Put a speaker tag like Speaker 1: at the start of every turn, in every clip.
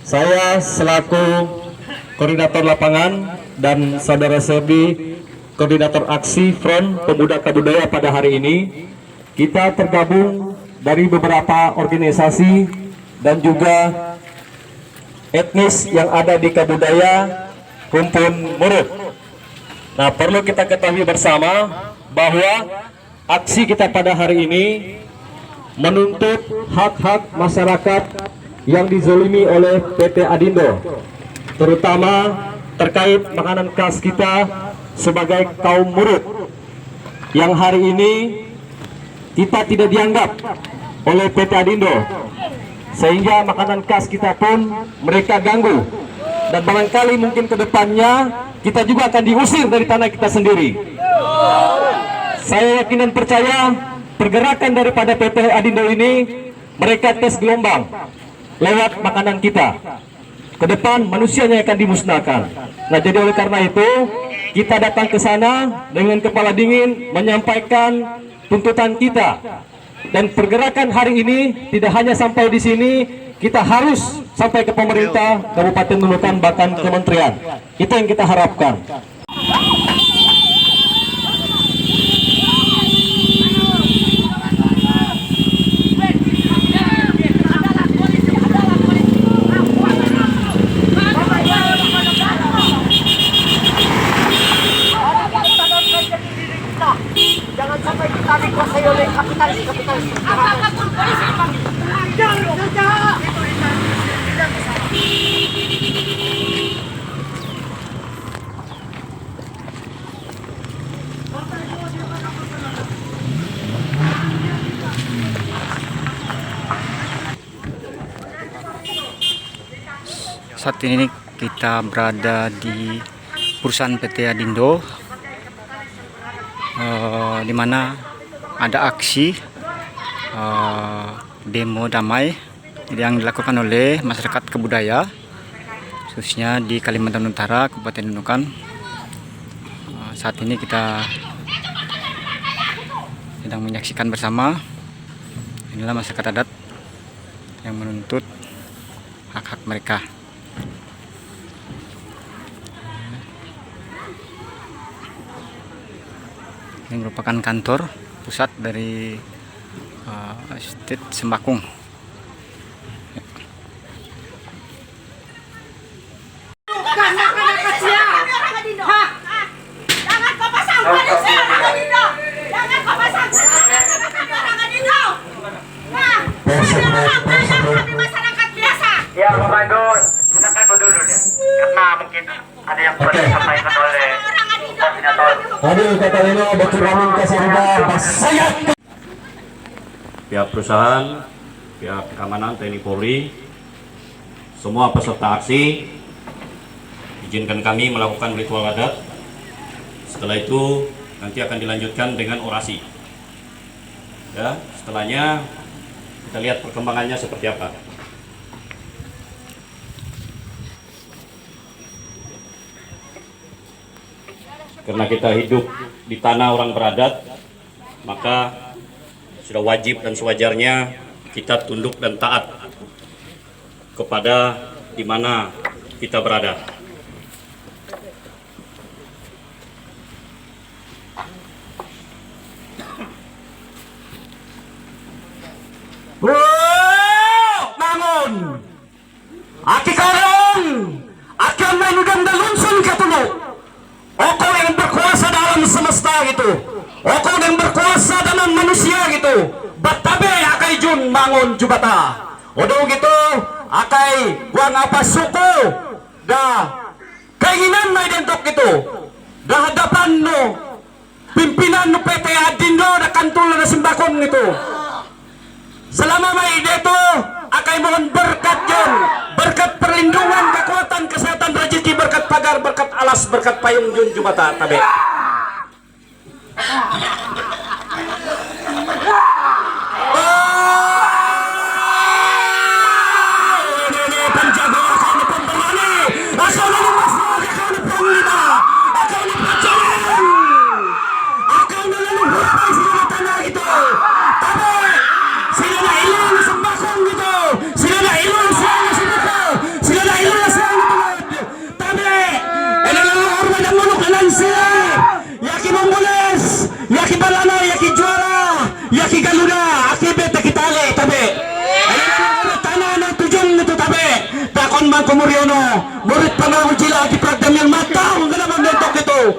Speaker 1: Saya selaku koordinator lapangan dan saudara Serdi, koordinator aksi Front Pemuda Kabudaya pada hari ini, kita tergabung dari beberapa organisasi dan juga etnis yang ada di Kabudaya Rumpun Muruk. Nah, perlu kita ketahui bersama bahwa aksi kita pada hari ini menuntut hak-hak masyarakat yang dizolimi oleh PT Adindo, terutama terkait makanan khas kita sebagai kaum Muruk, yang hari ini kita tidak dianggap oleh PT Adindo, sehingga makanan khas kita pun mereka ganggu, dan barangkali mungkin ke depannya kita juga akan diusir dari tanah kita sendiri. Saya yakin dan percaya pergerakan daripada PT Adindo ini, mereka tes gelombang lewat makanan kita. Ke depan manusianya akan dimusnahkan. Nah, jadi oleh karena itu kita datang ke sana dengan kepala dingin menyampaikan tuntutan kita. Dan pergerakan hari ini tidak hanya sampai di sini, kita harus sampai ke pemerintah Kabupaten Nunukan, bahkan kementerian. Itu yang kita harapkan.
Speaker 2: Jangan sampai kita dikuasai oleh kapitalis. Apapun polisi dipanggil.
Speaker 3: Saat ini kita berada di perusahaan PT Adindo, di mana ada aksi demo damai yang dilakukan oleh masyarakat Kabudaya, khususnya di Kalimantan Utara, Kabupaten Nunukan. Saat ini kita sedang menyaksikan bersama, inilah masyarakat adat yang menuntut hak-hak mereka. Ini merupakan kantor pusat dari Estate Sembakung.
Speaker 4: Ya, Bapak silakan berduduk ya. Karena mungkin ada yang perlu disampaikan oleh koordinator.
Speaker 5: Pihak perusahaan, pihak keamanan TNI Polri, semua peserta aksi, izinkan kami melakukan ritual adat. Setelah itu nanti akan dilanjutkan dengan orasi. Ya, setelahnya kita lihat perkembangannya seperti apa. Karena kita hidup di tanah orang beradat, maka sudah wajib dan sewajarnya kita tunduk dan taat kepada di mana kita berada.
Speaker 1: Bangun! Aki karong! Akan menudang dalunsun katulog! Oko yang berkuasa dalam semesta gitu. Oko yang berkuasa dalam manusia gitu. Batabe akai jun bangun jubata. Odo gitu akai gua ngapa suku. Dah keinginan na identik gitu. Dah hadapan no pimpinan no PT Adindo na kantul na Simbakong gitu. Selama may dito akai mohon berkat yun. Berkat perlindungan, kekuatan, kesehatan, rezeki, berkat pagar, berkat alas, berkat payung jun jumata tabe. Sila na ilong sa bakong gitu. Sila na ilong sa bakong. Sila Mang Kumuryono, murid Pangawang Jila Aki Pragdam yang matang ka naman bentok ito.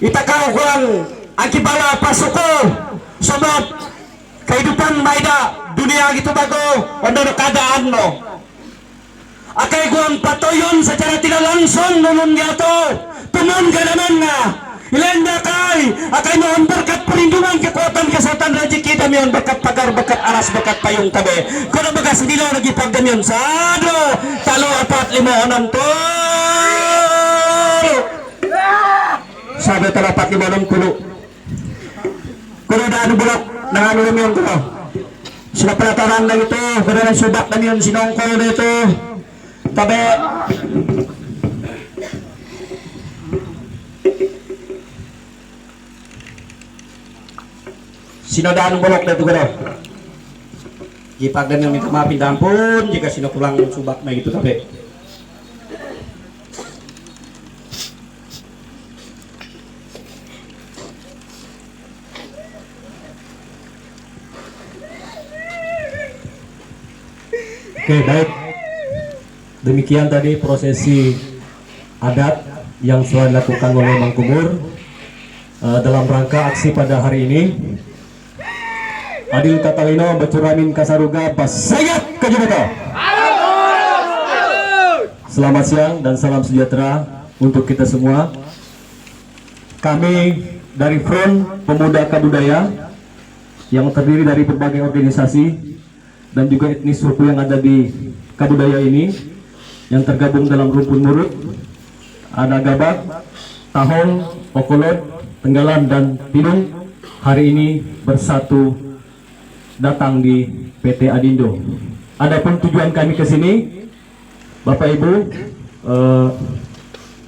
Speaker 1: Itakaw kuang akibala pasuko sebab kehidupan maida dunia gitu bago ono keadaan no. Akay kuang patoyon secara tidak langsung numun gato tumun ka naman nga. Ilenda kay akay mohon berkat perlindungan kekuatan kesehatan rezeki damion berkat pagar berkat aras berkat payung tabe kono bagas dilo lagi pagdamion sado talo 4 5 6 sabi talo 4 5 6 kulo kulo daan bulak nangano damion kulo sila pelataran lang ito kada subak damion sinongkol dito tabe sinodaan bolok na ito gano'n. Ipagdan yung minta maafin dampun jika sino pulang subak na gitu tapi. Oke, baik. Demikian tadi prosesi adat yang telah dilakukan oleh Mang Kumur dalam rangka aksi pada hari ini. Adil Katalino Bacuramin Kasaruga Basayat Kajabata. Selamat siang dan salam sejahtera untuk kita semua. Kami dari Front Pemuda Kabudaya yang terdiri dari berbagai organisasi dan juga etnis suku yang ada di Kabudaya ini yang tergabung dalam rumpun murut ada Gabak, Tahong, Okolot, Tenggalan dan Pinung hari ini bersatu datang di PT Adindo. Adapun tujuan kami ke sini, Bapak Ibu,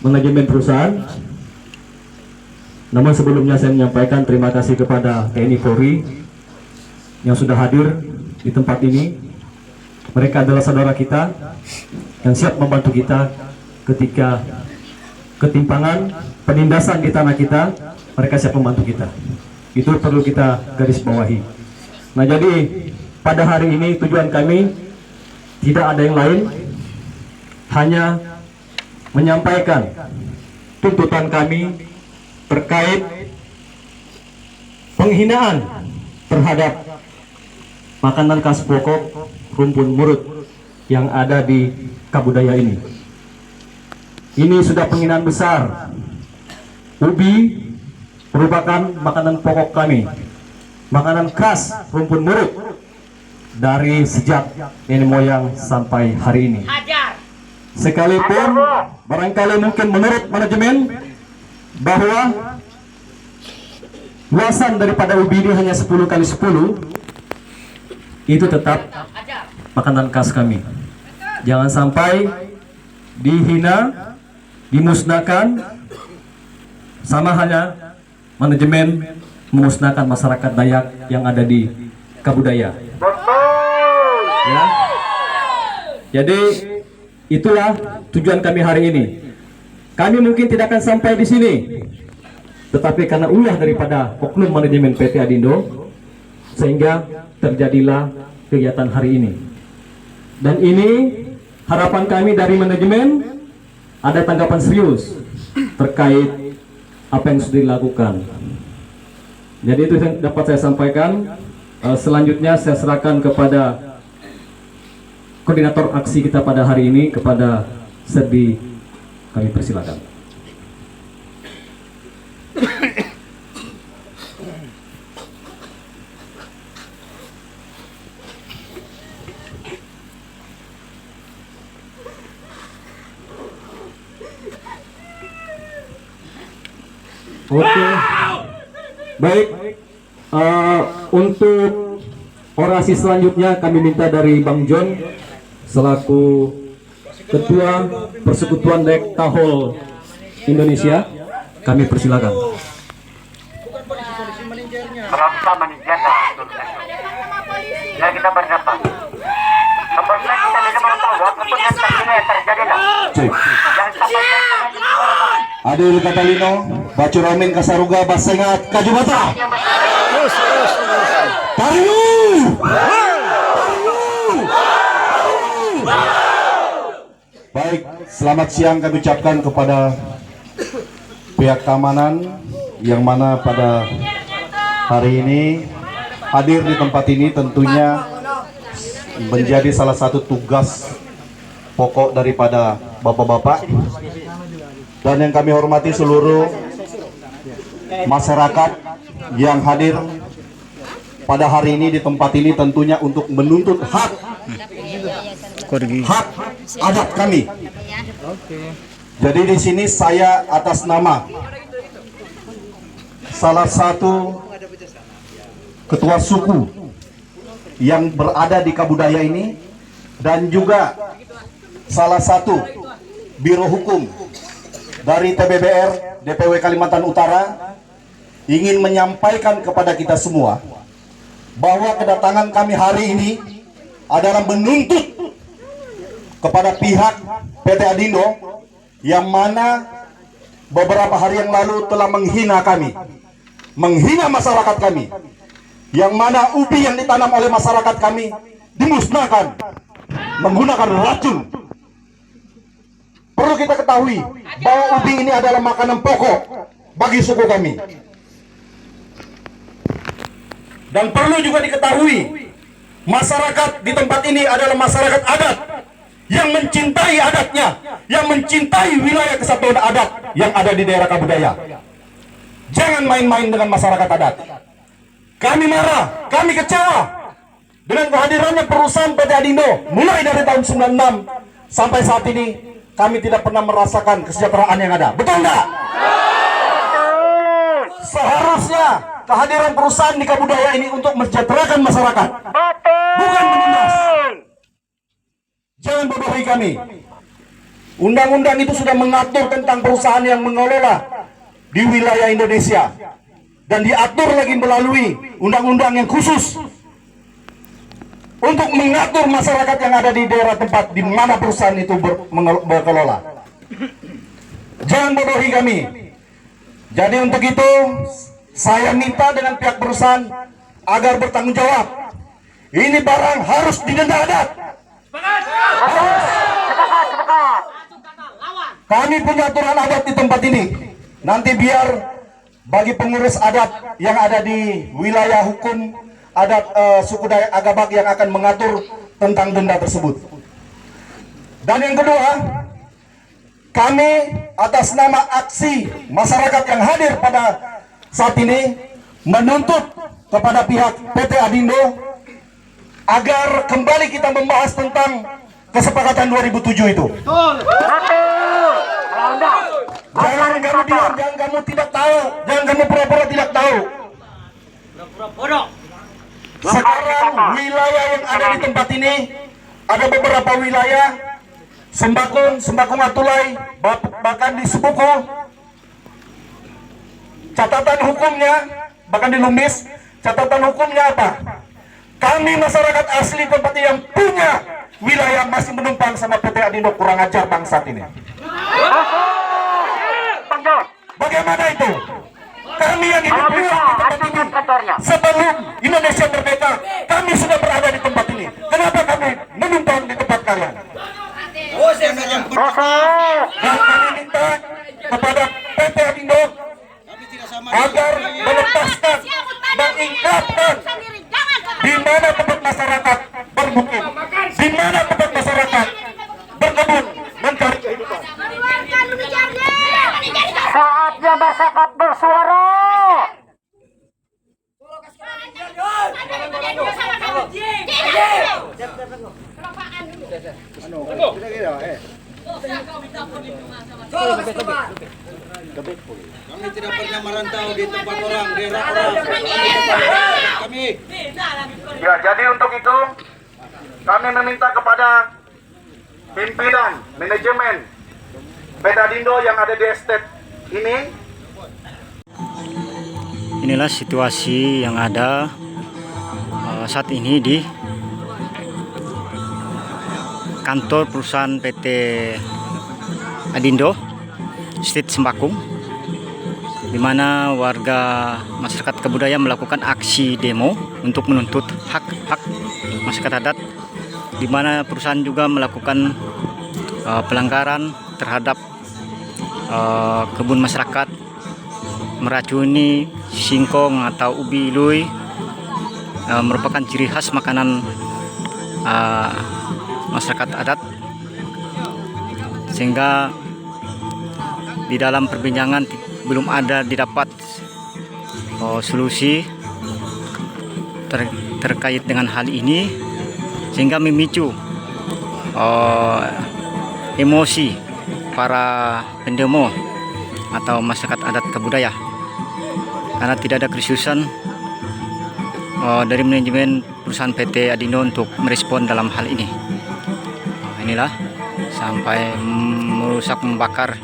Speaker 1: manajemen perusahaan. Namun sebelumnya saya menyampaikan terima kasih kepada TNI Polri yang sudah hadir di tempat ini. Mereka adalah saudara kita yang siap membantu kita ketika ketimpangan, penindasan di tanah kita. Mereka siap membantu kita. Itu perlu kita garis bawahi. Nah, jadi pada hari ini tujuan kami tidak ada yang lain, hanya menyampaikan tuntutan kami terkait penghinaan terhadap makanan khas pokok rumpun murut yang ada di Kabudaya ini. Ini sudah penghinaan besar. Ubi merupakan makanan pokok kami, makanan khas rumpun murut dari sejak nenek moyang sampai hari ini. Sekalipun barangkali mungkin menurut manajemen bahwa luasan daripada ubi ini hanya 10x10, itu tetap makanan khas kami. Jangan sampai dihina, dimusnahkan, sama halnya manajemen memusnahkan masyarakat Dayak yang ada di Kabudaya. Ya. Jadi itulah tujuan kami hari ini. Kami mungkin tidak akan sampai di sini, tetapi karena ulah daripada oknum manajemen PT Adindo, sehingga terjadilah kegiatan hari ini. Dan ini harapan kami dari manajemen ada tanggapan serius terkait apa yang sudah dilakukan. Jadi itu yang dapat saya sampaikan. Selanjutnya saya serahkan kepada koordinator aksi kita pada hari ini, kepada Serdi. Kami persilakan. Oke, baik. Untuk orasi selanjutnya kami minta dari Bang John selaku Ketua Persekutuan Dayak Tahol Indonesia, kami persilakan.
Speaker 4: Berapa manajernya? Ya kita berapa? Kemudian kita tidak mau tahu apapun yang terjadi lah. Jangan sampai
Speaker 1: Adil Katalino, Bacuramin Kasaruga Basengat Kajubata. Tariu!
Speaker 6: Baik, selamat siang kami ucapkan kepada pihak keamanan yang mana pada hari ini hadir di tempat ini tentunya menjadi salah satu tugas pokok daripada bapak-bapak, dan yang kami hormati seluruh masyarakat yang hadir pada hari ini di tempat ini tentunya untuk menuntut hak adat kami. Jadi di sini saya atas nama salah satu ketua suku yang berada di Kabudaya ini dan juga salah satu biro hukum dari TBBR DPW Kalimantan Utara ingin menyampaikan kepada kita semua bahwa kedatangan kami hari ini adalah menuntut kepada pihak PT Adindo yang mana beberapa hari yang lalu telah menghina kami, menghina masyarakat kami, yang mana ubi yang ditanam oleh masyarakat kami dimusnahkan menggunakan racun. Perlu kita ketahui bahwa ubi ini adalah makanan pokok bagi suku kami. Dan perlu juga diketahui, masyarakat di tempat ini adalah masyarakat adat yang mencintai adatnya, yang mencintai wilayah kesatuan adat yang ada di daerah Kabudaya. Jangan main-main dengan masyarakat adat. Kami marah, kami kecewa dengan kehadirannya perusahaan PT Adindo mulai dari tahun 96 sampai saat ini. Kami tidak pernah merasakan kesejahteraan yang ada. Betul nggak? Seharusnya kehadiran perusahaan di Kabudaya ini untuk mensejahterakan masyarakat, bukan menindas. Jangan bodohi kami. Undang-undang itu sudah mengatur tentang perusahaan yang mengelola di wilayah Indonesia, dan diatur lagi melalui undang-undang yang khusus untuk mengatur masyarakat yang ada di daerah tempat di mana perusahaan itu berkelola. Jangan bodohi kami. Jadi untuk itu saya minta dengan pihak perusahaan agar bertanggung jawab. Ini barang harus didenda adat. Kami punya aturan adat di tempat ini. Nanti biar bagi pengurus adat yang ada di wilayah hukum adat suku Dayak Agabak yang akan mengatur tentang denda tersebut. Dan yang kedua, kami atas nama aksi masyarakat yang hadir pada saat ini menuntut kepada pihak PT Adindo agar kembali kita membahas tentang kesepakatan 2007 itu. Jangan kamu diam, jangan kamu tidak tahu, jangan kamu pura-pura tidak tahu. Sekarang wilayah yang ada di tempat ini ada beberapa wilayah Sembakung Atulai, bahkan di Sebuko. Catatan hukumnya, bahkan di Lumbis, catatan hukumnya apa? Kami masyarakat asli tempat ini yang punya wilayah masih menumpang sama PT Adindo, kurang ajar bangsat ini. Bagaimana itu? Kami yang hidup di tempat ini sebelum Indonesia merdeka, kami sudah berada di tempat ini. Kenapa kami menumpang di tempat kalian? Dan kami minta kepada PT Adindo agar melepaskan, mengingatkan di mana tempat masyarakat bermukim, di mana tempat masyarakat berkebun, mencari kehidupan.
Speaker 2: Saatnya masyarakat bersuara.
Speaker 7: Kami tidak pernah merantau di tempat orang, daerah orang. Kami.
Speaker 6: Ya, jadi untuk itu kami meminta kepada pimpinan manajemen PT Adindo yang ada di estate ini.
Speaker 3: Inilah situasi yang ada saat ini di kantor perusahaan PT Adindo Street Sembakung, di mana warga masyarakat Kabudaya melakukan aksi demo untuk menuntut hak-hak masyarakat adat, di mana perusahaan juga melakukan pelanggaran terhadap kebun masyarakat, meracuni singkong atau ubi lui, merupakan ciri khas makanan masyarakat adat, sehingga di dalam perbincangan belum ada didapat solusi terkait dengan hal ini, sehingga memicu emosi para pendemo atau masyarakat adat Kabudaya, karena tidak ada keseriusan dari manajemen perusahaan PT Adindo untuk merespon dalam hal ini. Inilah sampai merusak, membakar.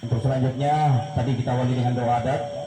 Speaker 1: Untuk selanjutnya tadi kita awali dengan doa adat.